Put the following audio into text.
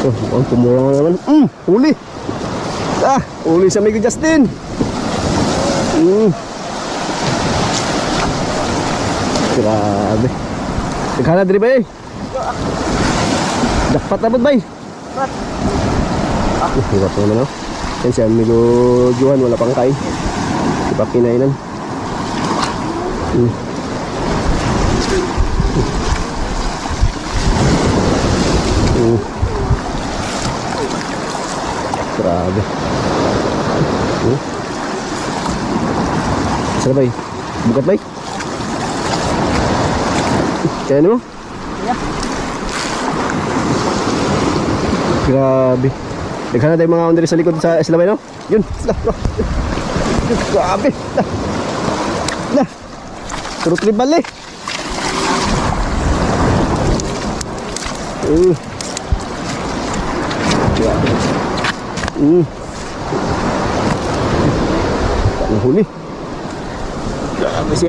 Oh, pumurang naman. Huli. Huli sa amigo Justin. Grabe. Naghanap din ba eh? Dapat abot ba eh? Hirap naman ako. Yan si amigo Johan, wala pang kain. Di pa kinainan. Grabe. Saan ba eh? Bukat ba eh? Kaya mo? Yeah. Grabe. Naghan na tayo mga under sa likod sa Islaway, no? Yun. Grabe. Turut tribal eh. Grabe. Tak huli. Grabe siya.